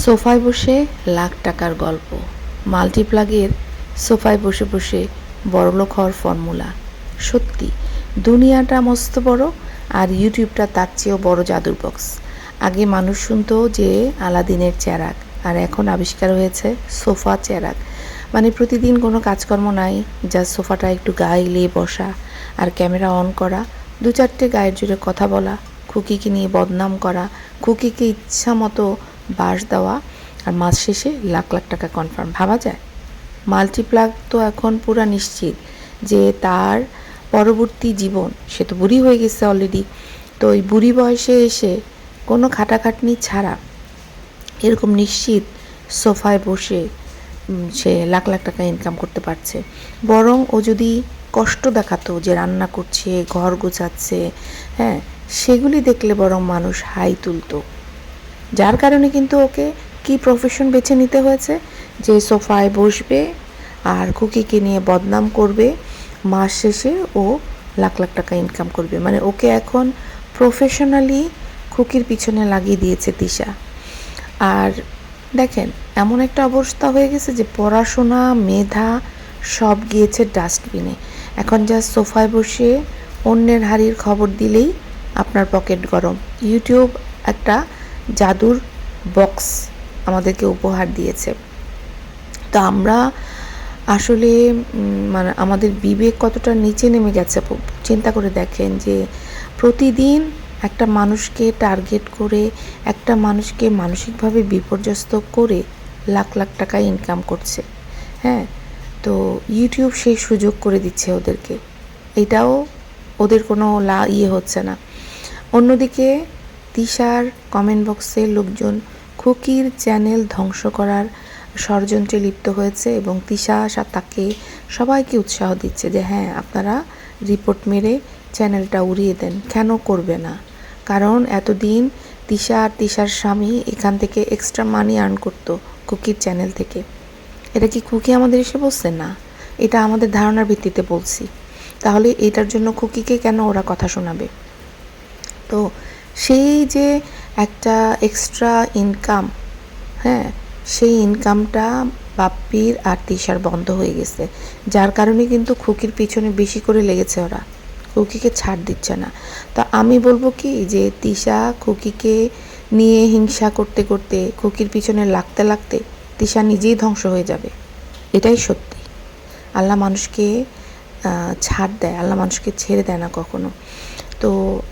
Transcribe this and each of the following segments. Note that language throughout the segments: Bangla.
সোফায় বসে লাখ টাকার গল্প। মাল্টিপ্লাগের সোফায় বসে বসে বড়লোক হওয়ার ফর্মুলা। সত্যি দুনিয়াটা মস্ত বড়, আর ইউটিউবটা তার চেয়েও বড় জাদুর বক্স। আগে মানুষ শুনতো যে আলাদিনের চেরাগ, আর এখন আবিষ্কার হয়েছে সোফা চেরাগ। মানে প্রতিদিন কোনো কাজকর্ম নাই, যা সোফাটা একটু গায়ে এলিয়ে বসা আর ক্যামেরা অন করা, দু চারটে গায়ের জুড়ে কথা বলা, খুকিকে নিয়ে বদনাম করা, খুকিকে ইচ্ছা মতো বাস দেওয়া, আর মাস শেষে লাখ লাখ টাকা কনফার্ম। ভাবা যায়? মাল্টিপ্লাগ তো এখন পুরা নিশ্চিত যে তার পরবর্তী জীবন, সে তো বুড়ি হয়ে গেছে অলরেডি, তো ওই বুড়ি বয়সে এসে কোনো খাটাখাটনি ছাড়া এরকম নিশ্চিত সোফায় বসে সে লাখ লাখ টাকা ইনকাম করতে পারছে। বরং ও যদি কষ্ট দেখাতো যে রান্না করছে, ঘর গোছাচ্ছে, হ্যাঁ, সেগুলি দেখলে বরং মানুষ হাই তুলতো। যার কারণে কিন্তু ওকে কি প্রফেশন বেছে নিতে হয়েছে, যে সোফায় বসবে আর খুকিকে নিয়ে বদনাম করবে, মাস শেষে ও লাখ লাখ টাকা ইনকাম করবে। মানে ওকে এখন প্রফেশনালি খুকির পিছনে লাগিয়ে দিয়েছে তিশা। আর দেখেন, এমন একটা অবস্থা হয়ে গেছে যে পড়াশোনা, মেধা সব গিয়েছে ডাস্টবিনে। এখন যা সোফায় বসে অন্যের হাড়ির খবর দিলেই আপনার পকেট গরম। ইউটিউব একটা জাদুর বক্স আমাদেরকে উপহার দিয়েছে। তো আমরা আসলে মানে আমাদের বিবেক কতটা নিচে নেমে গেছে চিন্তা করে দেখেন, যে প্রতিদিন একটা মানুষকে টার্গেট করে, একটা মানুষকে মানসিকভাবে বিপর্যস্ত করে লাখ লাখ টাকা ইনকাম করছে। হ্যাঁ, তো ইউটিউব সেই সুযোগ করে দিচ্ছে ওদেরকে, এটাও ওদের কোনো হচ্ছে না। অন্যদিকে তিশার কমেন্ট বক্সে লোকজন খুকির চ্যানেল ধ্বংস করার ষড়যন্ত্রে লিপ্ত হয়েছে, এবং তিশা তাকে সবাইকে উৎসাহ দিচ্ছে যে হ্যাঁ, আপনারা রিপোর্ট মেরে চ্যানেলটা উড়িয়ে দেন। কেন করবে না? কারণ এতদিন তিশা আর তিশার স্বামী এখান থেকে এক্সট্রা মানি আর্ন করতো খুকির চ্যানেল থেকে। এটা কি খুকি আমাদের এসে বলছে? না, এটা আমাদের ধারণার ভিত্তিতে বলছি। তাহলে এটার জন্য খুকিকে কেন ওরা কথা শোনাবে? তো সেই যে একটা এক্সট্রা ইনকাম, হ্যাঁ, সেই ইনকামটা বাপ্পির আর তিশার বন্ধ হয়ে গেছে, যার কারণে কিন্তু খুকির পিছনে বেশি করে লেগেছে ওরা, খুকিকে ছাড় দিচ্ছে না। তো আমি বলবো কি, যে তিশা খুকিকে নিয়ে হিংসা করতে করতে, খুকির পিছনে লাগতে লাগতে তিশা নিজেই ধ্বংস হয়ে যাবে। এটাই সত্যি। আল্লাহ মানুষকে ছাড় দেয়, আল্লাহ মানুষকে ছেড়ে দেয় না কখনো। তো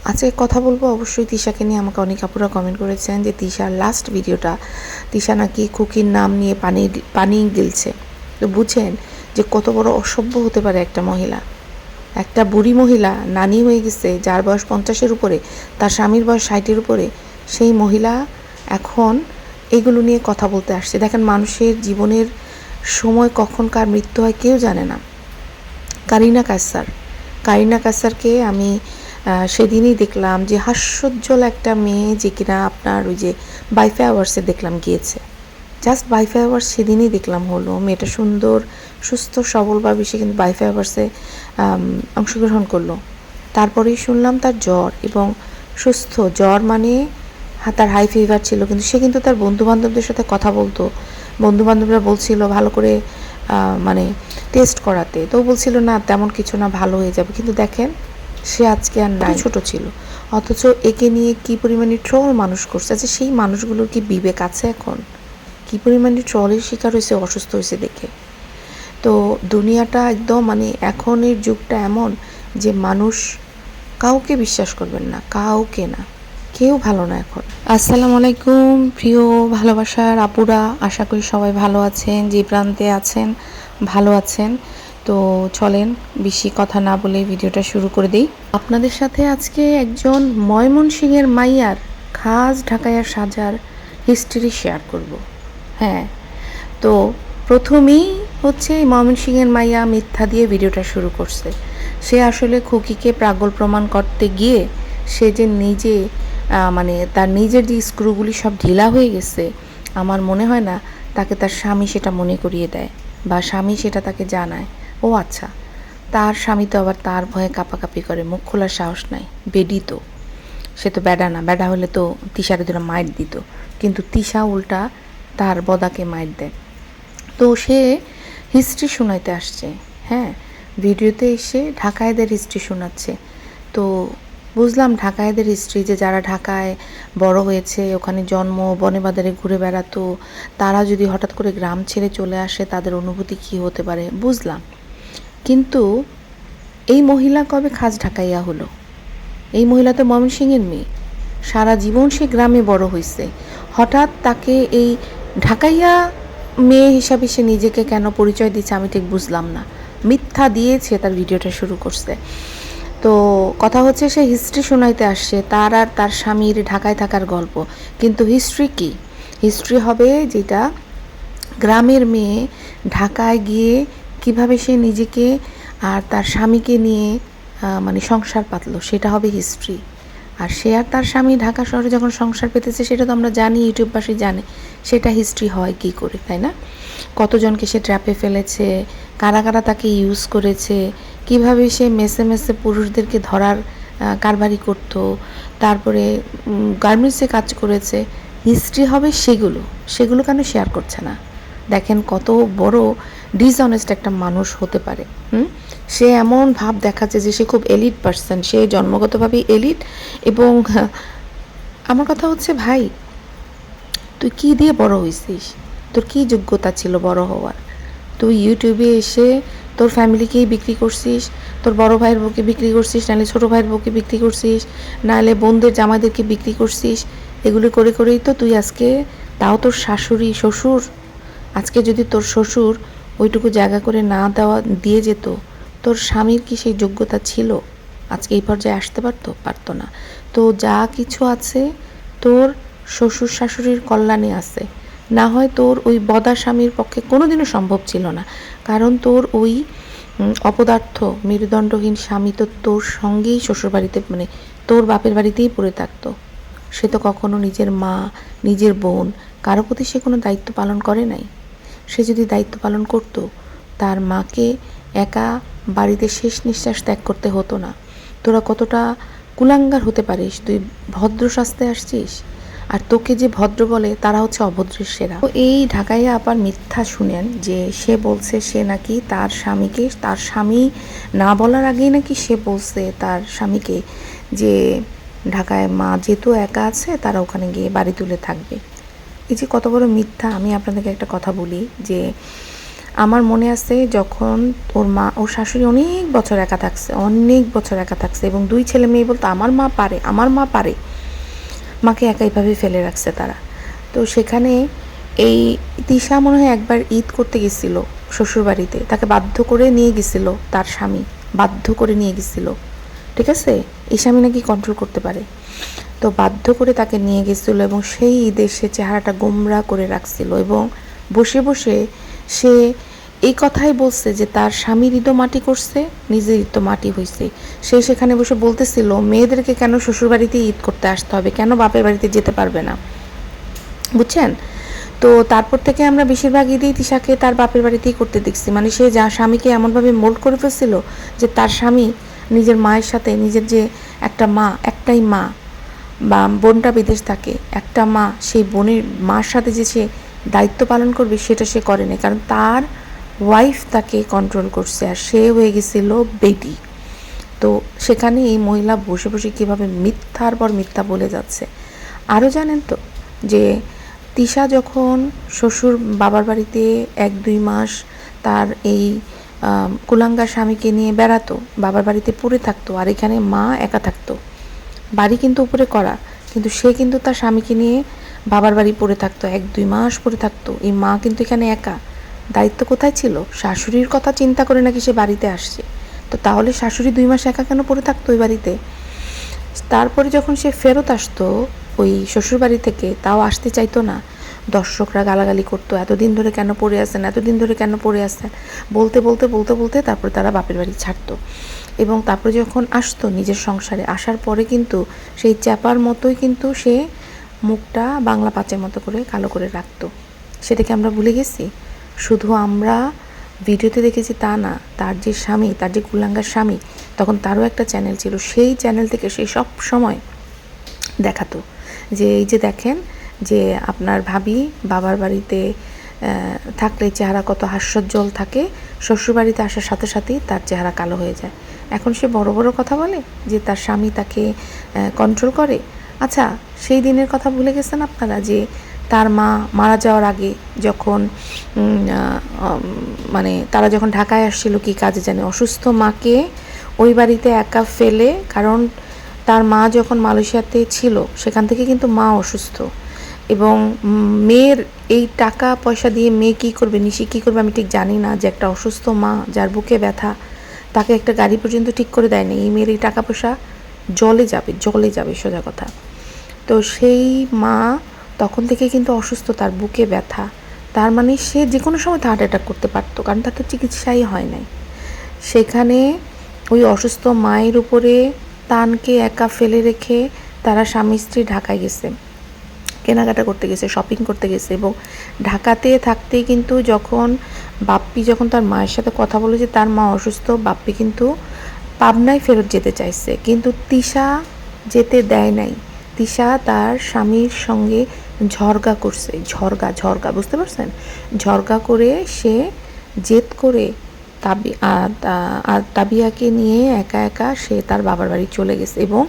আজকে কথা বলবো অবশ্যই তিশাকে নিয়ে। আমাকে অনেক আপুরা কমেন্ট করেছেন যে তিশার লাস্ট ভিডিওটা, তিশা নাকি খুকির নাম নিয়ে পানি গিলছে। তো বুঝেন যে কত বড় অসভ্য হতে পারে একটা মহিলা। একটা বুড়ি মহিলা, নানি হয়ে গেছে, যার বয়স 50-এর উপরে, তার স্বামীর বয়স 60-এর উপরে, সেই মহিলা এখন এগুলো নিয়ে কথা বলতে আসছে। দেখেন, মানুষের জীবনের সময় কখন কার মৃত্যু হয় কেউ জানে না। কারিনা কাসারকে আমি সেদিনই দেখলাম যে হাস্যোজ্জ্বল একটা মেয়ে, যে কিনা আপনার ওই যে বাইফে আওয়ার্সে দেখলাম গিয়েছে। জাস্ট বাইফে আওয়ার্স সেদিনই দেখলাম হলো, মেয়েটা সুন্দর সুস্থ সবলভাবে সে কিন্তু বাইফে আওয়ার্সে অংশগ্রহণ করলো। তারপরেই শুনলাম তার জ্বর, এবং সুস্থ জ্বর মানে তার হাই ফিভার ছিল, কিন্তু সে কিন্তু তার বন্ধুবান্ধবদের সাথে কথা বলতো। বন্ধুবান্ধবরা বলছিল ভালো করে মানে টেস্ট করাতে, তো বলছিল না তেমন কিছু না, ভালো হয়ে যাবে। কিন্তু দেখেন, সে আজকে আর নাই, ছোট ছিল, অথচ একে নিয়ে কি পরিমাণে ট্রল মানুষ করছে। আচ্ছা, সেই মানুষগুলোর কি বিবেক আছে এখন? কি পরিমাণে ট্রলের শিকার হয়েছে, অসুস্থ হয়েছে দেখে। তো দুনিয়াটা একদম মানে এখনের যুগটা এমন যে মানুষ কাউকে বিশ্বাস করবেন না, কাউকে না, কেউ ভালো না এখন। আসসালামু আলাইকুম প্রিয় ভালোবাসার আপুরা, আশা করি সবাই ভালো আছেন, যে প্রান্তে আছেন ভালো আছেন। তো চলেন বেশি কথা না বলে ভিডিওটা শুরু করে দিই। আপনাদের সাথে আজকে একজন ময়মনসিংহের মাইয়ার খাস ঢাকাইয়া সাজার হিস্ট্রি শেয়ার করব। হ্যাঁ, তো প্রথমেই হচ্ছে ময়মনসিংহের মাইয়া মিথ্যা দিয়ে ভিডিওটা শুরু করছে। সে আসলে খুকিকে পাগল প্রমাণ করতে গিয়ে সে যে নিজে মানে তার নিজের যে স্ক্রুগুলি সব ঢিলা হয়ে গেছে, আমার মনে হয় না তাকে তার স্বামী সেটা মনে করিয়ে দেয়, বা স্বামী সেটা তাকে জানায়। ও আচ্ছা, তার স্বামী তো আবার তার ভয়ে কাঁপাকাঁপি করে, মুখ খোলার সাহস নাই। বেডি তো, সে তো ব্যাডা না, ব্যাডা হলে তো তিশারে ধরে মাইর দিত। কিন্তু তিশা উল্টা তার বদাকে মাইর দেয়। তো সে হিস্ট্রি শোনাইতে আসছে, হ্যাঁ, ভিডিওতে এসে ঢাকায়দের হিস্ট্রি শোনাচ্ছে। তো বুঝলাম ঢাকায়দের হিস্ট্রি, যে যারা ঢাকায় বড় হয়েছে, ওখানে জন্ম, বনে বাজারে ঘুরে বেড়াতো, তারা যদি হঠাৎ করে গ্রাম ছেড়ে চলে আসে তাদের অনুভূতি কী হতে পারে বুঝলাম। কিন্তু এই মহিলা কবে খাস ঢাকাইয়া হলো? এই মহিলা তো ময়মনসিংহের মেয়ে, সারা জীবন সে গ্রামে বড় হয়েছে, হঠাৎ তাকে এই ঢাকাইয়া মেয়ে হিসাবে সে নিজেকে কেন পরিচয় দিচ্ছে আমি ঠিক বুঝলাম না। মিথ্যা দিয়েছে তার ভিডিওটা শুরু করছে। তো কথা হচ্ছে সে হিস্ট্রি শোনাইতে আসছে, তার আর তার স্বামীর ঢাকায় থাকার গল্প। কিন্তু হিস্ট্রি কি? হিস্ট্রি হবে যেটা গ্রামের মেয়ে ঢাকায় গিয়ে কিভাবে সে নিজেকে আর তার স্বামীকে নিয়ে মানে সংসার পাতলো, সেটা হবে হিস্ট্রি। আর সে আর তার স্বামী ঢাকা শহরে যখন সংসার পেতেছে সেটা তো আমরা জানি, ইউটিউববাসী জানে, সেটা হিস্ট্রি হয় কী করে, তাই না? কতজনকে সে ট্র্যাপে ফেলেছে, কারা কারা তাকে ইউজ করেছে, কিভাবে সে মেসে মেসে পুরুষদেরকে ধরার কারবারি করত, তারপরে গার্মেন্টসে কাজ করেছে, হিস্ট্রি হবে সেগুলো কেন শেয়ার করছে না? দেখেন কত বড় ডিসঅনেস্ট একটা মানুষ হতে পারে। সে এমন ভাব দেখাচ্ছে যে সে খুব এলিট পার্সন, সে জন্মগতভাবেই এলিট। এবং আমার কথা হচ্ছে, ভাই তুই কি দিয়ে বড় হয়েছিস? তোর কি যোগ্যতা ছিল বড় হওয়ার? তুই ইউটিউবে এসে তোর ফ্যামিলিকেই বিক্রি করছিস, তোর বড় ভাইয়ের বউকে বিক্রি করছিস, নাহলে ছোটো ভাইয়ের বউকে বিক্রি করছিস, নাহলে বোনদের জামাইদেরকে বিক্রি করছিস। এগুলি করে করেই তো তুই আজকে, তাও তোর শাশুড়ি শ্বশুর, আজকে যদি তোর শ্বশুর ওইটুকু জায়গা করে না দিয়ে যেত, তোর স্বামীর কি সেই যোগ্যতা ছিল আজকে এই পর্যায়ে আসতে পারতো না। তো যা কিছু আছে তোর শ্বশুর শাশুড়ির কল্যাণে আছে, না হয় তোর ওই বদা স্বামীর পক্ষে কোনোদিনও সম্ভব ছিল না। কারণ তোর ওই অপদার্থ মেরুদণ্ডহীন স্বামী তো তোর সঙ্গেই শ্বশুরবাড়িতে, মানে তোর বাপের বাড়িতেই পড়ে থাকতো। সে তো কখনো নিজের মা, নিজের বোন, কারো প্রতি সে কোনো দায়িত্ব পালন করে নাই। সে যদি দায়িত্ব পালন করতো, তার মাকে একা বাড়িতে শেষ নিঃশ্বাস ত্যাগ করতে হতো না। তোরা কতটা কুলাঙ্গার হতে পারিস, তুই ভদ্র সাজতে আসছিস, আর তোকে যে ভদ্র বলে তারা হচ্ছে অভদ্রের সেরা। তো এই ঢাকাইয়া আবার মিথ্যা শুনেন যে সে বলছে সে নাকি তার স্বামীকে, তার স্বামী না বলার আগেই নাকি সে বলছে তার স্বামীকে যে ঢাকায় মা যেহেতু একা আছে তারা ওখানে গিয়ে বাড়ি তুলে থাকবে। এই যে কত বড় মিথ্যা। আমি আপনাদেরকে একটা কথা বলি, যে আমার মনে আছে যখন ওর মা, ওর শাশুড়ি অনেক বছর একা থাকছে, এবং 2 ছেলে মেয়ে বলতো আমার মা পারে, মাকে একাইভাবে ফেলে রাখছে তারা। তো সেখানে এই তিশা মনে হয় একবার ঈদ করতে গেছিলো শ্বশুরবাড়িতে, তাকে বাধ্য করে নিয়ে গেছিলো তার স্বামী, বাধ্য করে নিয়ে গেছিলো, ঠিক আছে? এই স্বামী নাকি কন্ট্রোল করতে পারে। তো বাধ্য করে তাকে নিয়ে গেছিলো এবং সেই ঈদে সে চেহারাটা গোমরা করে রাখছিল, এবং বসে বসে সে এই কথাই বলছে যে তার স্বামীর ঈদও মাটি করছে, নিজের ঈদ তো মাটি হয়েছে। সে সেখানে বসে বলতেছিল মেয়েদেরকে কেন শ্বশুরবাড়িতে ঈদ করতে আসতে হবে, কেন বাপের বাড়িতে যেতে পারবে না, বুঝছেন? তো তারপর থেকে আমরা বেশিরভাগ ঈদেই তিশাকে তার বাপের বাড়িতেই করতে দেখছি। মানে সে যা স্বামীকে এমনভাবে মোল্ড করে ফেলছিল যে তার স্বামী নিজের মায়ের সাথে, নিজের যে একটা মা, একটাই মা, বা বোনটা বিদেশ থাকে, একটা মা, সেই বোনের মার সাথে যে সে দায়িত্ব পালন করবে সেটা সে করে না, কারণ তার ওয়াইফ তাকে কন্ট্রোল করছে, আর সে হয়ে গেছিল বেটি। তো সেখানে এই মহিলা বসে বসে কীভাবে মিথ্যার পর মিথ্যা বলে যাচ্ছে। আরও জানেন তো যে তিশা যখন শ্বশুর বাবার বাড়িতে 1-2 মাস তার এই কুলাঙ্গা স্বামীকে নিয়ে বেড়াতো, বাবার বাড়িতে পড়ে থাকতো, আর এখানে মা একা থাকতো, বাড়ি কিন্তু উপরে করা, কিন্তু সে কিন্তু তার স্বামীকে নিয়ে বাবার বাড়ি পড়ে থাকতো, 1-2 মাস পড়ে থাকতো। এই মা কিন্তু এখানে একা, দায়িত্ব কোথায় ছিল? শাশুড়ির কথা চিন্তা করে নাকি সে বাড়িতে আসছে। তো তাহলে শাশুড়ি 2 মাস একা কেন পড়ে থাকতো ওই বাড়িতে? তারপরে যখন সে ফেরত আসতো ওই শ্বশুর বাড়ি থেকে, তাও আসতে চাইতো না। দর্শকরা গালাগালি করতো, এতদিন ধরে কেন পড়ে আসছেন, বলতে বলতে তারপরে তারা বাপের বাড়ি ছাড়তো। এবং তারপরে যখন আসতো নিজের সংসারে, আসার পরে কিন্তু সেই চ্যাপার মতোই কিন্তু সে মুখটা বাংলা পাঁচের মতো করে কালো করে রাখতো। সেটাকে আমরা ভুলে গেছি? শুধু আমরা ভিডিওতে দেখেছি তা না, তার যে স্বামী, তার যে কুলাঙ্গার স্বামী, তখন তারও একটা চ্যানেল ছিল, সেই চ্যানেল থেকে সে সব সময় দেখাতো যে এই যে দেখেন যে আপনার ভাবি বাবার বাড়িতে থাকলে চেহারা কত হাস্যোজ্জ্বল থাকে, শ্বশুরবাড়িতে আসার সাথে সাথেই তার চেহারা কালো হয়ে যায়। এখন সে বড় বড় কথা বলে যে তার স্বামী তাকে কন্ট্রোল করে। আচ্ছা, সেই দিনের কথা ভুলে গেছেন আপনারা যে তার মা মারা যাওয়ার আগে যখন মানে তারা যখন ঢাকায় আসছিল কি কাজে জানে, অসুস্থ মাকে ওই বাড়িতে একা ফেলে, কারণ তার মা যখন মালয়েশিয়াতে ছিল সেখান থেকে কিন্তু মা অসুস্থ, এবং মেয়ের এই টাকা পয়সা দিয়ে মেয়ে কী করবে, নিশি কী করবে আমি ঠিক জানি না, যে একটা অসুস্থ মা যার বুকে ব্যথা তাকে একটা গাড়ি পর্যন্ত ঠিক করে দেয় না, এই মেয়ের এই টাকা পয়সা জলে যাবে সোজা কথা। তো সেই মা তখন থেকে কিন্তু অসুস্থ, তার বুকে ব্যথা, তার মানে সে যে কোনো সময় হার্ট অ্যাটাক করতে পারতো, কারণ তার তো চিকিৎসাই হয় নাই। সেখানে ওই অসুস্থ মায়ের উপরে তানকে একা ফেলে রেখে তারা স্বামী স্ত্রী ঢাকায় গেছে, কেনাকাটা করতে গেছে, শপিং করতে গেছে, এবং ঢাকাতে থাকতেই কিন্তু যখন বাপ্পি যখন তার মায়ের সাথে কথা বলে যে তার মা অসুস্থ, বাপ্পি কিন্তু পাবনায় ফেরত যেতে চাইছে, কিন্তু তিশা যেতে দেয় নাই। তিশা তার স্বামীর সঙ্গে ঝরগা করছে, ঝরগা বুঝতে পারছেন, ঝরগা করে সে জেদ করে তাবিয়াকে নিয়ে একা একা সে তার বাবার বাড়ি চলে গেছে, এবং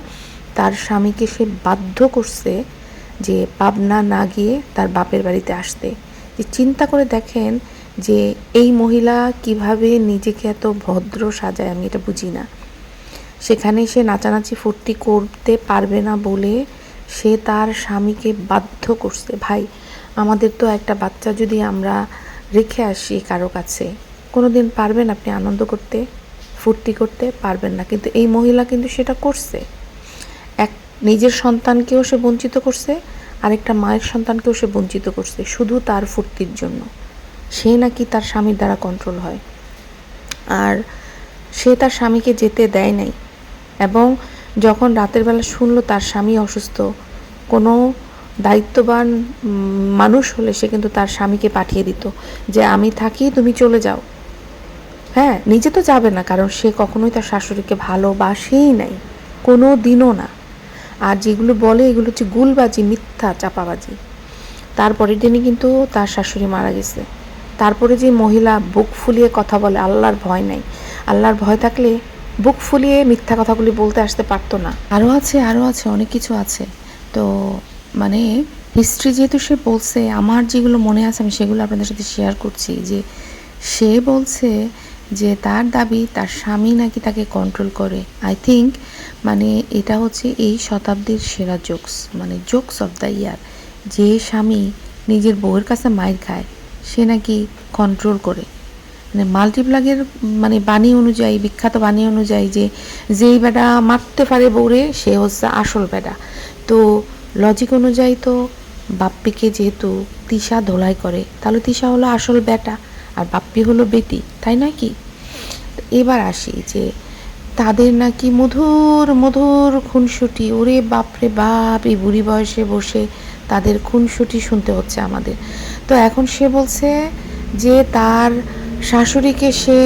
তার স্বামীকে সে বাধ্য করছে যে পাবনা না গিয়ে তার বাপের বাড়িতে আসতে। যে চিন্তা করে দেখেন যে এই মহিলা কিভাবে নিজেকে এত ভদ্র সাজায়, আমি এটা বুঝি না। সেখানে সে নাচানাচি ফুর্তি করতে পারবে না বলে সে তার স্বামীকে বাধ্য করছে। ভাই, আমাদের তো একটা বাচ্চা যদি আমরা রেখে আসি কারো কাছে, কোনো দিন পারবেন আপনি আনন্দ করতে, ফুর্তি করতে পারবেন না, কিন্তু এই মহিলা কিন্তু সেটা করছে। এক নিজের সন্তানকেও সে বঞ্চিত করছে, আরেকটা মায়ের সন্তানকেও সে বঞ্চিত করছে, শুধু তার ফুর্তির জন্য। সে নাকি তার স্বামীর দ্বারা কন্ট্রোল হয়, আর সে তার স্বামীকে যেতে দেয় নাই। এবং যখন রাতের বেলা শুনলো তার স্বামী অসুস্থ, কোনো দায়িত্ববান মানুষ হলে সে কিন্তু তার স্বামীকে পাঠিয়ে দিত যে আমি থাকি, তুমি চলে যাও। হ্যাঁ, নিজে তো যাবে না, কারণ সে কখনোই তার শাশুড়িকে ভালোবাসেই নাই, কোনো দিনও না। আর যেগুলো বলে এগুলো হচ্ছে গুলবাজি, মিথ্যা, চাপাবাজি। তারপরের দিনই কিন্তু তার শাশুড়ি মারা গেছে। তারপরে যে মহিলা বুক ফুলিয়ে কথা বলে, আল্লাহর ভয় নাই। আল্লাহর ভয় থাকলে বুক ফুলিয়ে মিথ্যা কথাগুলি বলতে আসতে পারতো না। আরও আছে অনেক কিছু আছে। তো মানে হিস্ট্রি যেহেতু সে বলছে, আমার যেগুলো মনে আছে আমি সেগুলো আপনাদের সাথে শেয়ার করছি। যে সে বলছে যে তার দাবি তার স্বামী নাকি তাকে কন্ট্রোল করে। আই থিঙ্ক মানে এটা হচ্ছে এই শতাব্দীর সেরা জোকস, মানে জোকস অফ দ্য ইয়ার। যে স্বামী নিজের বউয়ের কাছে মাইর খায় সে নাকি কন্ট্রোল করে। মানে মাল্টিপ্লাগের মানে বাণী অনুযায়ী, বিখ্যাত বাণী অনুযায়ী, যে যেই বেটা মারতে পারে বউরে সে হচ্ছে আসল বেটা। তো লজিক অনুযায়ী তো বাপ্পিকে যেহেতু তিশা ধোলাই করে, তাহলে তিশা হলো আসল বেটা আর বাপ্পি হলো বেটি, তাই নয় কি? এবার আসি যে তাদের নাকি মধুর মধুর খুনসুটি, ওরে বাপরে বাপ, এই বুড়ি বয়সে বসে তাদের খুনসুটি শুনতে হচ্ছে আমাদের। তো এখন সে বলছে যে তার শাশুড়িকে সে,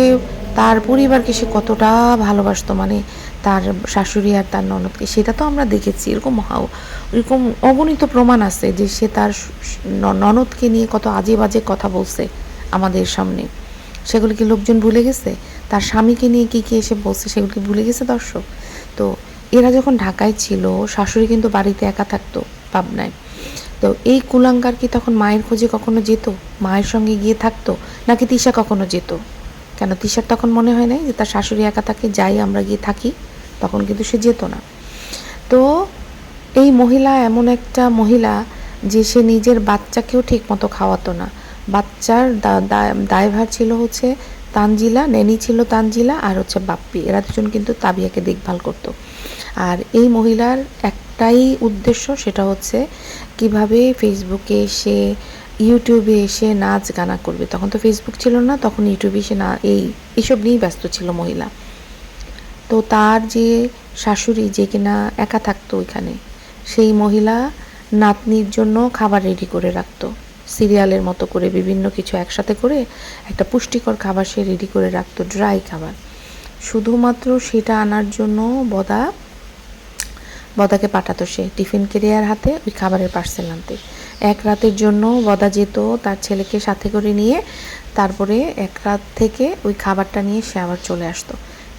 তার পরিবারকে সে কতটা ভালোবাসতো, মানে তার শাশুড়ি আর তার ননদকে, সেটা তো আমরা দেখেছি। এরকম অগণিত প্রমাণ আছে যে সে তার ননদকে নিয়ে কত আজে বাজে কথা বলছে আমাদের সামনে। সেগুলো কি লোকজন ভুলে গেছে? তার স্বামীকে নিয়ে কী কী এসে বলছে সেগুলো কি ভুলে গেছে দর্শক? তো এরা যখন ঢাকায় ছিল, শাশুড়ি কিন্তু বাড়িতে একা থাকতো পাবনায়। তো এই কুলাঙ্গার কি তখন মায়ের খোঁজে কখনো যেত, মায়ের সঙ্গে গিয়ে থাকতো? নাকি তিশা কখনো যেত? কেন তিশার তখন মনে হয় নাই যে তার শাশুড়ি একা থাকে, যাই আমরা গিয়ে থাকি? তখন কিন্তু সে যেত না। তো এই মহিলা এমন একটা মহিলা যে সে নিজের বাচ্চাকেও ঠিক মতো খাওয়াতো না। বাচ্চার দায়ভার ছিল হচ্ছে তানজিলা, নেনি ছিল তানজিলা, আর হচ্ছে বাপ্পি, এরা দুজন কিন্তু তাবিয়াকে দেখভাল করতো। আর এই মহিলার একটাই উদ্দেশ্য, সেটা হচ্ছে কিভাবে ফেসবুকে এসে, ইউটিউবে এসে নাচ গানা করবে। তখন তো ফেসবুক ছিল না, তখন ইউটিউবে এসে এইসব নিয়েই ব্যস্ত ছিল মহিলা। তো তার যে শাশুড়ি, যে কিনা একা থাকতো ওইখানে, সেই মহিলা নাতনির জন্য খাবার রেডি করে রাখতো, সিরিয়ালের মতো করে বিভিন্ন কিছু একসাথে করে একটা পুষ্টিকর খাবার সে রেডি করে রাখতো, ড্রাই খাবার। শুধুমাত্র সেটা আনার জন্য বদাকে পাঠাতো সে টিফিন ক্যারিয়ার হাতে ওই খাবারের পার্সেল আনতে। এক রাতের জন্য বদা যেত তার ছেলেকে সাথে করে নিয়ে, তারপরে এক রাত থেকে ওই খাবারটা নিয়ে সে আবার চলে আসতো।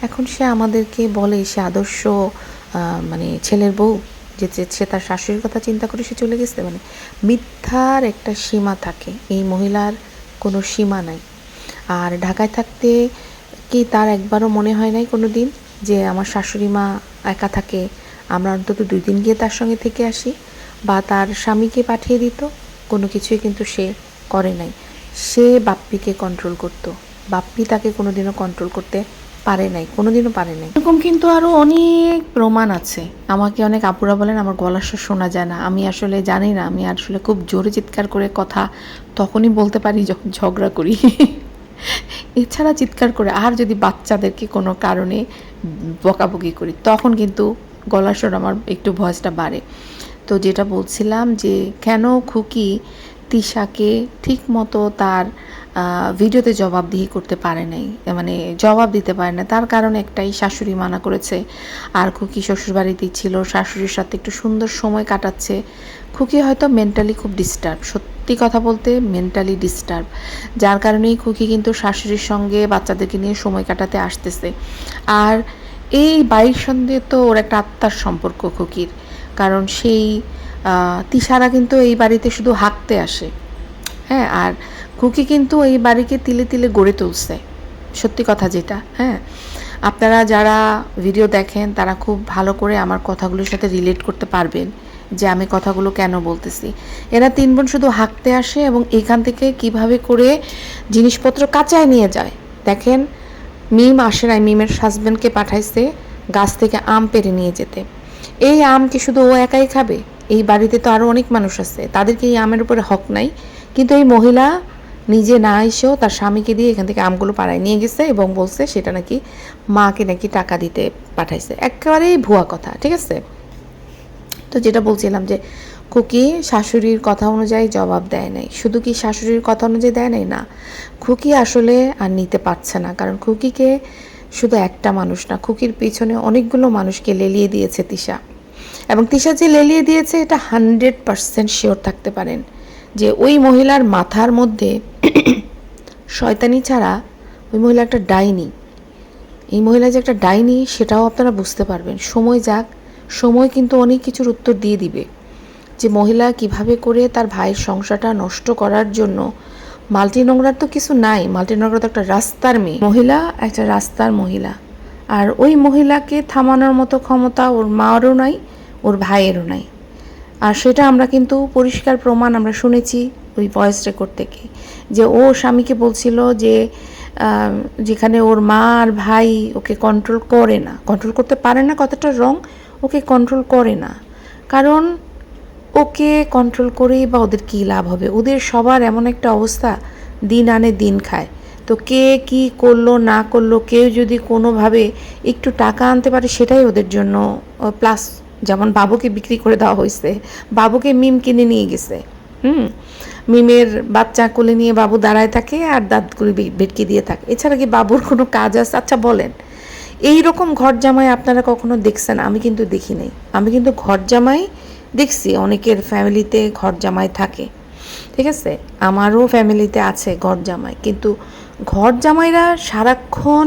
এখন সে আমাদেরকে বলে সে আদর্শ মানে ছেলের বউ, যে সে তার শাশুড়ির কথা চিন্তা করে সে চলে গেছে। মানে মিথ্যার একটা সীমা থাকে, এই মহিলার কোনো সীমা নাই। আর ঢাকায় থাকতে কি তার একবারও মনে হয় নাই কোনো দিন যে আমার শাশুড়ি মা একা থাকে, আমরা অন্তত 2 দিন গিয়ে তার সঙ্গে থেকে আসি, বা তার স্বামীকে পাঠিয়ে দিত? কোনো কিছুই কিন্তু সে করে নাই। সে বাপ্পিকে কন্ট্রোল করত, বাপ্পি তাকে কোনোদিনও কন্ট্রোল করতে পারে নাই, কোনোদিনও পারে নাই। এরকম কিন্তু আরও অনেক প্রমাণ আছে। আমাকে অনেক আপুরা বলেন আমার গলার স্বর শোনা যায় না। আমি আসলে জানি না, আমি আসলে খুব জোরে চিৎকার করে কথা তখনই বলতে পারি যখন ঝগড়া করি। এছাড়া চিৎকার করে আর যদি বাচ্চাদেরকে কোনো কারণে বকাবকি করি তখন কিন্তু গলার স্বর আমার একটু ভয়েসটা বাড়ে। তো যেটা বলছিলাম যে কেন খুকি তিশাকে ঠিক মতো তার ভিডিওতে জবাবদিহি করতে পারে নাই, মানে জবাব দিতে পারে না, তার কারণ একটাই, শাশুড়ি মানা করেছে। আর খুকি শ্বশুরবাড়িতেই ছিল, শাশুড়ির সাথে একটু সুন্দর সময় কাটাচ্ছে। খুকি হয়তো মেন্টালি খুব ডিস্টার্ব, সত্যি কথা বলতে মেন্টালি ডিস্টার্ব, যার কারণেই খুকি কিন্তু শাশুড়ির সঙ্গে বাচ্চাদেরকে নিয়ে সময় কাটাতে আসতেছে। আর এই বাড়ির সঙ্গে তো ওর একটা আত্মার সম্পর্ক খুকির, কারণ সেই তিশারা কিন্তু এই বাড়িতে শুধু হাঁকতে আসে, হ্যাঁ, আর খুকি কিন্তু এই বাড়িকে তিলে তিলে গড়ে তুলছে, সত্যি কথা যেটা। হ্যাঁ, আপনারা যারা ভিডিও দেখেন তারা খুব ভালো করে আমার কথাগুলোর সাথে রিলেট করতে পারবেন যে আমি কথাগুলো কেন বলতেছি। এরা 3 বোন শুধু হাঁকতে আসে এবং এখান থেকে কিভাবে করে জিনিসপত্র কাঁচায় নিয়ে যায়। দেখেন, মিম আসে নাই, মিমের হাজব্যান্ডকে পাঠাইছে গাছ থেকে আম পেড়ে নিয়ে যেতে। এই আম কি শুধু ও একাই খাবে? এই বাড়িতে তো আরও অনেক মানুষ আছে, তাদেরকে এই আমের উপরে হক নাই। কিন্তু এই মহিলা নিজে না এসেও তার স্বামীকে দিয়ে এখান থেকে আমগুলো পাড়ায় নিয়ে গেছে এবং বলছে সেটা নাকি মাকে নাকি টাকা দিতে পাঠাইছে। একেবারেই ভুয়া কথা, ঠিক আছে? তো যেটা বলছিলাম যে খুকি শাশুড়ির কথা অনুযায়ী জবাব দেয় নাই। শুধু কি শাশুড়ির কথা অনুযায়ী দেয় নাই? না, খুকি আসলে আর নিতে পারছে না, কারণ খুকিকে শুধু একটা মানুষ না, খুকির পিছনে অনেকগুলো মানুষকে লেলিয়ে দিয়েছে তিশা। এবং তিশা যে লেলিয়ে দিয়েছে এটা 100% শিওর থাকতে পারেন যে ওই মহিলার মাথার মধ্যে শয়তানি ছাড়া ওই মহিলা একটা ডাইনি। এই মহিলা যে একটা ডাইনি সেটাও আপনারা বুঝতে পারবেন। সময় যাক, সময় কিন্তু অনেক কিছুর উত্তর দিয়ে দিবে যে মহিলা কিভাবে করে তার ভাইয়ের সংসারটা নষ্ট করার জন্য। মাল্টি নোংরার তো কিছু নাই, মাল্টি নোংরা তো একটা রাস্তার মেয়ে মহিলা, একটা রাস্তার মহিলা। আর ওই মহিলাকে থামানোর মতো ক্ষমতা ওর মারও নাই, ওর ভাইয়েরও নাই। আর সেটা আমরা কিন্তু পরিষ্কার প্রমাণ আমরা শুনেছি ওই ভয়েস রেকর্ড থেকে, যে ও স্বামীকে বলছিল যে যেখানে ওর মা আর ভাই ওকে কন্ট্রোল করে না, কন্ট্রোল করতে পারে না, কতটা রং, ওকে কন্ট্রোল করে না। কারণ ওকে কন্ট্রোল করেই বা ওদের কী লাভ হবে? ওদের সবার এমন একটা অবস্থা, দিন আনে দিন খায়। তো কে কি করলো না করলো, কেউ যদি কোনোভাবে একটু টাকা আনতে পারে সেটাই ওদের জন্য প্লাস। যেমন বাবুকে বিক্রি করে দেওয়া হয়েছে, বাবুকে মিম কিনে নিয়ে গেছে। মিমের বাচ্চা কোলে নিয়ে বাবু দাঁড়ায় থাকে আর দাঁতগুলি ভেটকি দিয়ে থাকে। এছাড়া কি বাবুর কোনো কাজ আছে? আচ্ছা বলেন, এই রকম ঘর জামাই আপনারা কখনো দেখছেন? আমি কিন্তু দেখি নাই। আমি কিন্তু ঘর জামাই দেখছি, অনেকের ফ্যামিলিতে ঘর জামাই থাকে, ঠিক আছে, আমারও ফ্যামিলিতে আছে ঘর জামাই। কিন্তু ঘর জামাইরা সারাক্ষণ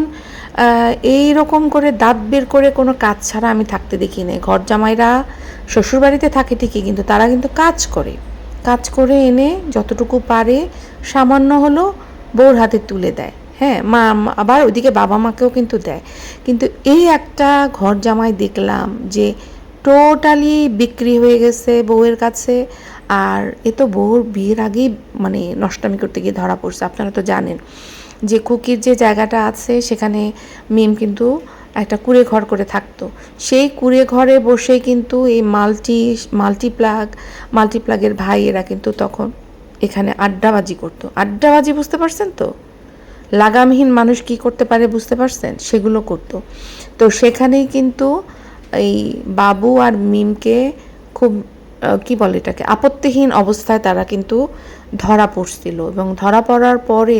এই রকম করে দাঁত বের করে কোনো কাজ ছাড়া আমি থাকতে দেখি না। ঘর জামাইরা শ্বশুরবাড়িতে থাকে ঠিকই, কিন্তু তারা কিন্তু কাজ করে, কাজ করে এনে যতটুকু পারে সামান্য হলো বউর হাতে তুলে দেয়। হ্যাঁ, মা আবার ওইদিকে বাবা মাকেও কিন্তু দেয়। কিন্তু এই একটা ঘর জামাই দেখলাম যে টোটালি বিক্রি হয়ে গেছে বউয়ের কাছে। আর এ তো বউর বিয়ের আগেই মানে নষ্টামি করতে গিয়ে ধরা পড়ছে। আপনারা তো জানেন যে খুকির যে জায়গাটা আছে সেখানে মিম কিন্তু একটা কুঁড়ে ঘর করে থাকতো। সেই কুঁড়ে ঘরে বসে কিন্তু এই মাল্টিপ্লাগের ভাই এরা কিন্তু তখন এখানে আড্ডাবাজি করতো। আড্ডাবাজি বুঝতে পারছেন তো? লাগামহীন মানুষ কি করতে পারে বুঝতে পারছেন? সেগুলো করতো। তো সেখানেই কিন্তু এই বাবু আর মিমকে খুব কি বলে এটাকে, আপত্তিহীন অবস্থায় তারা কিন্তু ধরা পড়ছিল। এবং ধরা পড়ার পরে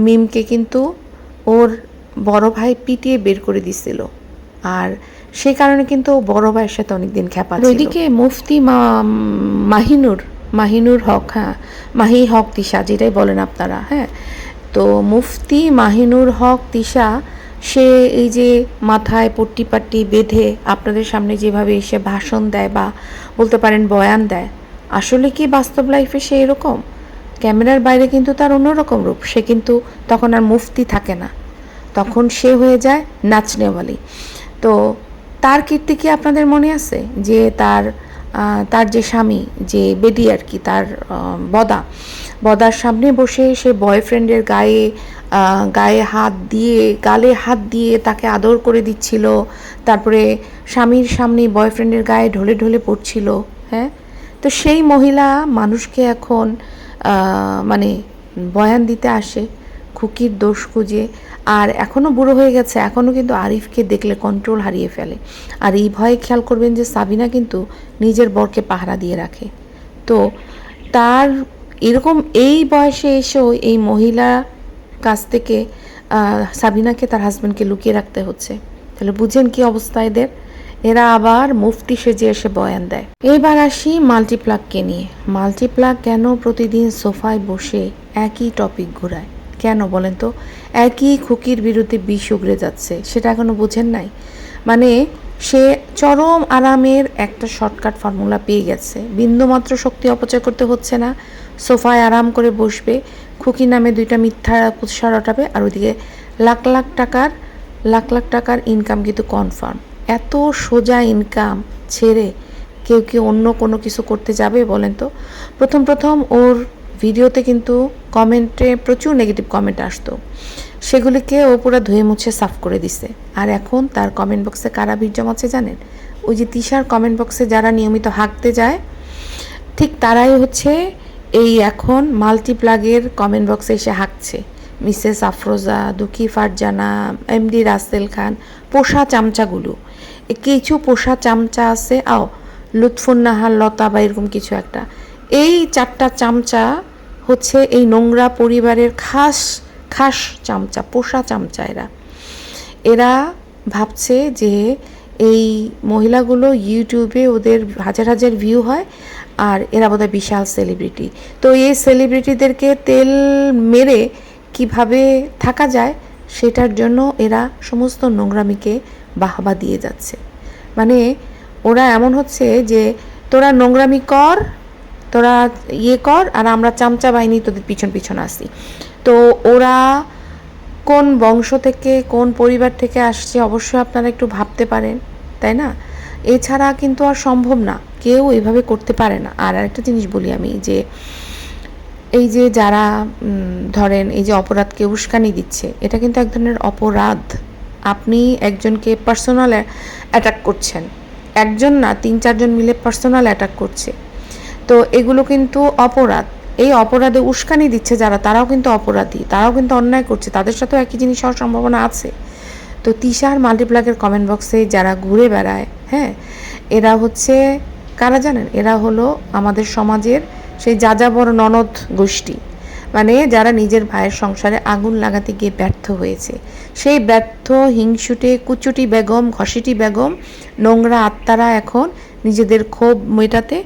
মিমকে কিন্তু ওর বড় ভাই পিটিয়ে বের করে দিছিল। আর সেই কারণে কিন্তু বড় ভাইয়ের সাথে অনেকদিন খ্যাপা ছিল। ওইদিকে মুফতি মাহিনুর মাহিনুর হক, হ্যাঁ মাহি হক তিশা যেটাই বলেন আপনারা, হ্যাঁ। তো মুফতি মাহিনুর হক তিশা সে এই যে মাথায় পট্টি পাট্টি বেঁধে আপনাদের সামনে যেভাবে এসে ভাষণ দেয় বা বলতে পারেন বয়ান দেয়, আসলে কি বাস্তব লাইফে সে এরকম? ক্যামেরার বাইরে কিন্তু তার অন্যরকম রূপ। সে কিন্তু তখন আর মুফতি থাকে না, তখন সে হয়ে যায় নাচনেওয়ালি। তো তার কীর্তি কি আপনাদের মনে আছে? যে তার যে স্বামী, যে বেডি আর কি, তার বদার সামনে বসে সে বয়ফ্রেন্ডের গায়ে হাত দিয়ে, গালে হাত দিয়ে তাকে আদর করে দিচ্ছিল, তারপরে স্বামীর সামনে বয়ফ্রেন্ডের গায়ে ঢলে ঢলে পড়ছিল, হ্যাঁ। তো সেই মহিলা মানুষকে এখন মানে বয়ান দিতে আসে খুকির দোষ খুঁজে, আর এখনও বুড়ো হয়ে গেছে, এখনও কিন্তু আরিফকে দেখলে কন্ট্রোল হারিয়ে ফেলে। আর এই ভয়ে খেয়াল করবেন যে সাবিনা কিন্তু নিজের বরকে পাহারা দিয়ে রাখে। তো তার এরকম এই বয়সে এসেও এই মহিলা কাছ থেকে সাবিনাকে তার হাজব্যান্ডকে লুকিয়ে রাখতে হচ্ছে। তাহলে বুঝেন কি অবস্থা এদের। এরা আবার মুফতি সেজে এসে বয়ান দেয়। এবার আসি মাল্টিপ্লাগকে নিয়ে। মাল্টিপ্লাগ কেন প্রতিদিন সোফায় বসে একই টপিক ঘোরায়? কেন বলেন তো? একই খুকির বিরুদ্ধে বিষ উগড়ে যাচ্ছে, সেটা এখনো বুঝেন নাই? মানে সে চরম আরামের একটা শর্টকাট ফর্মুলা পেয়ে গেছে, বিন্দুমাত্র শক্তি অপচয় করতে হচ্ছে না। সোফায় আরাম করে বসবে, খুকি নামে 2টা মিথ্যা কুৎসা রটাবে, আর ওইদিকে লাখ লাখ টাকার ইনকাম কিন্তু কনফার্ম। এত সোজা ইনকাম ছেড়ে কেউ কি অন্য কোনো কিছু করতে যাবে বলেন তো? প্রথম ওর ভিডিওতে কিন্তু কমেন্টে প্রচুর নেগেটিভ কমেন্ট আসতো, সেগুলিকে ও পুরো ধুয়ে মুছে সাফ করে দিছে। আর এখন তার কমেন্ট বক্সে কারা ভিড় জমাচ্ছে জানেন? ওই যে তিশার কমেন্ট বক্সে যারা নিয়মিত হাঁকতে যায়, ঠিক তারাই হচ্ছে এই এখন মাল্টিপ্লাগের কমেন্ট বক্সে এসে হাঁকছে। মিসেস আফরোজা, দুঃখী ফারজানা, এমডি রাসেল খান, পোষা চামচাগুলো, কিছু পোষা চামচা আছে, লুৎফুন্নাহার লতা বা এরকম কিছু একটা। এই 4টা চামচা হচ্ছে এই নোংরা পরিবারের খাস চামচা, পোষা চামচা। এরা ভাবছে যে এই মহিলাগুলো ইউটিউবে ওদের হাজার ভিউ হয়, আর এরা বোধহয় বিশাল সেলিব্রিটি। তো এই সেলিব্রিটিদেরকে তেল মেরে কিভাবে থাকা যায় সেটার জন্য এরা সমস্ত নোংরামিকে বাহবা দিয়ে যাচ্ছে। মানে ওরা এমন হচ্ছে যে তোরা নোংরামি কর, তোরা কর, আর আমরা চামচা বাহিনী তোদের পিছন আসি। তো ওরা কোন বংশ থেকে, কোন পরিবার থেকে আসছে অবশ্যই আপনারা একটু ভাবতে পারেন, তাই না? এছাড়া কিন্তু আর সম্ভব না, কেউ এভাবে করতে পারে না। আর একটা জিনিস বলি আমি, যে এই যে যারা ধরেন এই যে অপরাধকে উস্কানি দিচ্ছে, এটা কিন্তু এক ধরনের অপরাধ। আপনি একজনকে পার্সোনাল অ্যাটাক করছেন, একজন না 3-4 জন মিলে পার্সোনাল অ্যাটাক করছে। তো এগুলো কিন্তু অপরাধ। এই অপরাধে উস্কানি দিচ্ছে যারা, তারাও কিন্তু অপরাধী, তারাও কিন্তু অন্যায় করছে, তাদের সাথেও একই জিনিস হওয়ার সম্ভাবনা আছে। তো তিশার মাল্টিপ্লাগের কমেন্ট বক্সে যারা ঘুরে বেড়ায়, হ্যাঁ, এরা হচ্ছে কারা জানেন? এরা হলো আমাদের সমাজের সেই যাযাবর ননদ গোষ্ঠী। মানে যারা নিজের ভাইয়ের সংসারে আগুন লাগাতে গিয়ে ব্যর্থ হয়েছে, সেই ব্যর্থ হিংসুটে কুচুটি বেগম, ঘসিটি বেগম, নোংরা আত্মারা এখন নিজেদের ক্ষোভ মেটাতে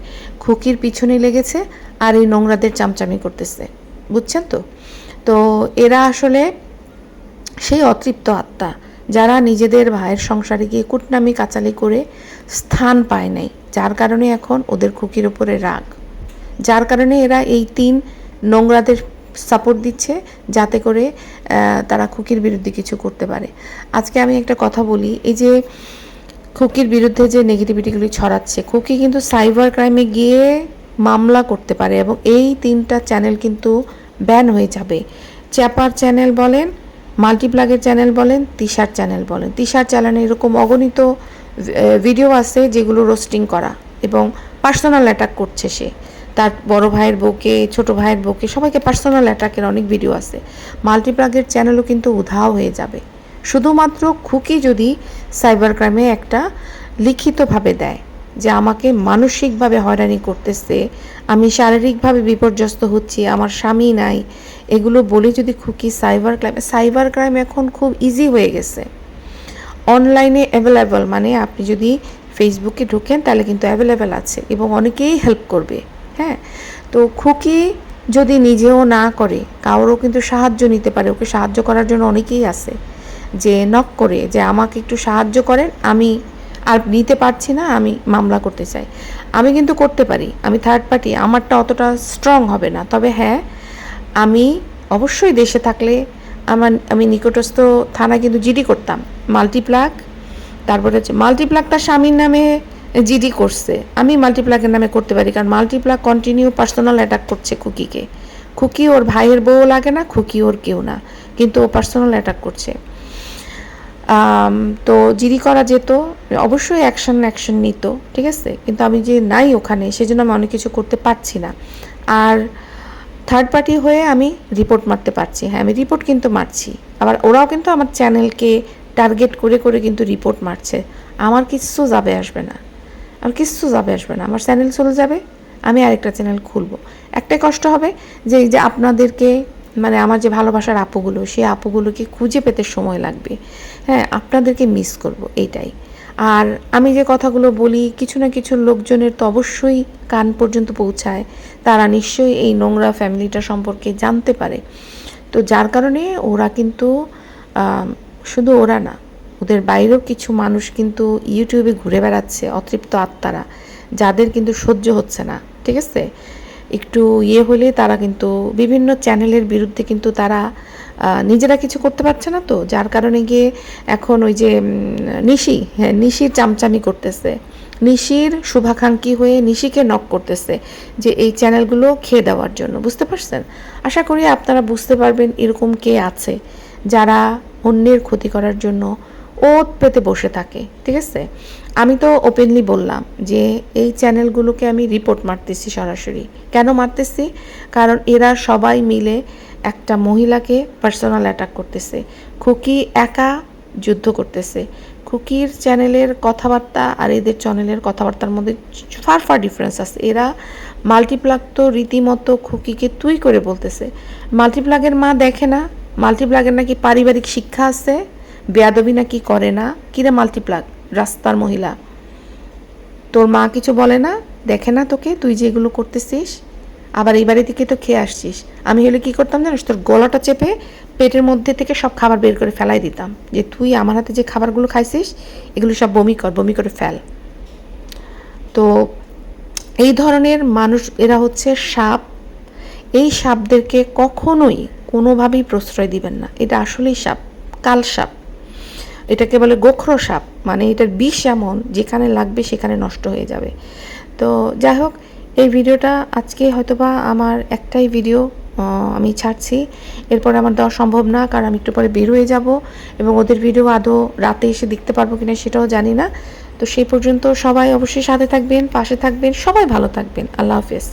খুকির পিছনে লেগেছে, আর এই নোংরাদের চামচামি করতেছে, বুঝছেন তো? তো এরা আসলে সেই অতৃপ্ত আত্মা, যারা নিজেদের ভাইয়ের সংসারে গিয়ে কুটনামি কাচালি করে স্থান পায় নাই, যার কারণে এখন ওদের খুকির উপরে রাগ, যার কারণে এরা এই 3 নোংরাদের সাপোর্ট দিচ্ছে, যাতে করে তারা খুকির বিরুদ্ধে কিছু করতে পারে। আজকে আমি একটা কথা বলি, এই যে খুকির বিরুদ্ধে যে নেগেটিভিটিগুলি ছড়াচ্ছে, খুকি কিন্তু সাইবার ক্রাইমে গিয়ে মামলা করতে পারে, এবং এই 3টা চ্যানেল কিন্তু ব্যান হয়ে যাবে। চ্যাপার চ্যানেল বলেন, মাল্টিপ্লাগের চ্যানেল বলেন, তিশার চ্যানেল বলেন। তিশার চ্যানেলে এরকম অগণিত ভিডিও আছে যেগুলো রোস্টিং করা এবং পার্সোনাল অ্যাটাক করছে সে, তার বড় ভাইয়ের বউকে, ছোট ভাইয়ের বউকে, সবাইকে পার্সোনাল অ্যাটাকের অনেক ভিডিও আছে। মাল্টিপ্লাগের চ্যানেলও কিন্তু উধাও হয়ে যাবে, শুধুমাত্র খুকি যদি সাইবার ক্রাইমে একটা লিখিতভাবে দেয় যে আমাকে মানসিকভাবে হয়রানি করতেছে, আমি শারীরিকভাবে বিপর্যস্ত হচ্ছি, আমার স্বামী নাই, এগুলো বলে যদি খুকি সাইবার ক্রাইম এখন খুব ইজি হয়ে গেছে, অনলাইনে অ্যাভেলেবল। মানে আপনি যদি ফেসবুকে ঢোকেন তাহলে কিন্তু অ্যাভেলেবেল আছে এবং অনেকেই হেল্প করবে, হ্যাঁ। তো খুকি যদি নিজেও না করে, কারোরও কিন্তু সাহায্য নিতে পারে, ওকে সাহায্য করার জন্য অনেকেই আছে, যে নক করে যে আমাকে একটু সাহায্য করেন, আমি আর নিতে পারছি না, আমি মামলা করতে চাই। আমি কিন্তু করতে পারি, আমি থার্ড পার্টি, আমারটা অতটা স্ট্রং হবে না, তবে হ্যাঁ আমি অবশ্যই দেশে থাকলে আমি নিকটস্থ থানায় কিন্তু জিডি করতাম। মাল্টিপ্লাগ, তারপরে হচ্ছে মাল্টিপ্লাগ তার স্বামীর নামে জিডি করছে, আমি মাল্টিপ্লাগের নামে করতে পারি, কারণ মাল্টিপ্লাগ কন্টিনিউ পার্সোনাল অ্যাটাক করছে খুকিকে। খুকি ওর ভাইয়ের বউ লাগে না, খুকি ওর কেউ না, কিন্তু ও পার্সোনাল অ্যাটাক করছে। তো জিডি করা যেত, অবশ্যই অ্যাকশন নিত, ঠিক আছে, কিন্তু আমি যে নাই ওখানে, সেজন্য আমি অনেক কিছু করতে পারছি না। আর থার্ড পার্টি হয়ে আমি রিপোর্ট মারতে পারছি, হ্যাঁ আমি রিপোর্ট কিন্তু মারছি, আবার ওরাও কিন্তু আমার চ্যানেলকে টার্গেট করে করে কিন্তু রিপোর্ট মারছে। আমার কিচ্ছু যাবে আসবে না, আমার চ্যানেল চলে যাবে, আমি আরেকটা চ্যানেল খুলব। একটাই কষ্ট হবে যে এই যে আপনাদেরকে, মানে আমার যে ভালোবাসার আপুগুলো, সেই আপুগুলোকে খুঁজে পেতে সময় লাগবে, হ্যাঁ আপনাদেরকে মিস করব, এইটাই। আর আমি যে কথাগুলো বলি, কিছু না কিছু লোকজনের তো অবশ্যই কান পর্যন্ত পৌঁছায়, তারা নিশ্চয়ই এই নোংরা ফ্যামিলিটা সম্পর্কে জানতে পারে। তো যার কারণে ওরা কিন্তু শুধু ওরা না, ওদের বাইরেও কিছু মানুষ কিন্তু ইউটিউবে ঘুরে বেড়াচ্ছে, অতৃপ্ত আত্মারা, যাদের কিন্তু সহ্য হচ্ছে না, ঠিক আছে, একটু হলে তারা কিন্তু বিভিন্ন চ্যানেলের বিরুদ্ধে কিন্তু তারা নিজেরা কিছু করতে পারছে না, তো যার কারণে গিয়ে এখন ওই যে নিশির চামচামি করতেছে, নিশির শুভাকাঙ্ক্ষী হয়ে নিশিকে নক করতেছে যে এই চ্যানেলগুলো খেয়ে দেওয়ার জন্য, বুঝতে পারছেন? আশা করি আপনারা বুঝতে পারবেন এরকম কে আছে যারা অন্যের ক্ষতি করার জন্য ওত পেতে বসে থাকে, ঠিক আছে। আমি তো ওপেনলি বললাম যে এই চ্যানেলগুলোকে আমি রিপোর্ট মারতেছি সরাসরি। কেন মারতেছি? কারণ এরা সবাই মিলে একটা মহিলাকে পার্সোনাল অ্যাটাক করতেছে, খুকি একা যুদ্ধ করতেছে। খুকির চ্যানেলের কথাবার্তা আর এদের চ্যানেলের কথাবার্তার মধ্যে ফার ডিফারেন্স আছে। এরা মাল্টিপ্লাগ তো রীতিমতো খুকিকে তুই করে বলতেছে। মাল্টিপ্লাগের মা দেখে না, মাল্টিপ্লাগের নাকি পারিবারিক শিক্ষা আছে, বেয়াদবি নাকি করে না। কিরে মাল্টিপ্লাগ, রাস্তার মহিলা, তোর মা কিছু বলে না, দেখে না তোকে, তুই যেগুলো করতেছিস? আবার এই বাড়ি থেকে তো খেয়ে আসছিস। আমি হলে কি করতাম জানিস, তোর গলাটা চেপে পেটের মধ্যে থেকে সব খাবার বের করে ফেলাই দিতাম, যে তুই আমার হাতে যে খাবারগুলো খাইছিস এগুলো সব বমি করে ফেল। তো এই ধরনের মানুষ, এরা হচ্ছে সাপ। এই সাপদেরকে কখনোই কোনোভাবেই প্রশ্রয় দিবেন না। এটা আসলেই সাপ, কাল সাপ, এটাকে বলে গোখরো সাপ, মানে এটার বিষ এমন যেখানে লাগবে সেখানে নষ্ট হয়ে যাবে। তো যাই হোক, এই ভিডিওটা আজকে হয়তোবা আমার একটাই ভিডিও আমি ছাড়ছি, এরপর আমার দেওয়া সম্ভব না, কারণ আমি একটু পরে বের হয়ে যাব এবং ওদের ভিডিও আদৌ রাতে এসে দেখতে পারবো কিনা সেটাও জানি না। তো সেই পর্যন্ত সবাই অবশ্যই সাথে থাকবেন, পাশে থাকবেন, সবাই ভালো থাকবেন। আল্লাহ হাফেজ।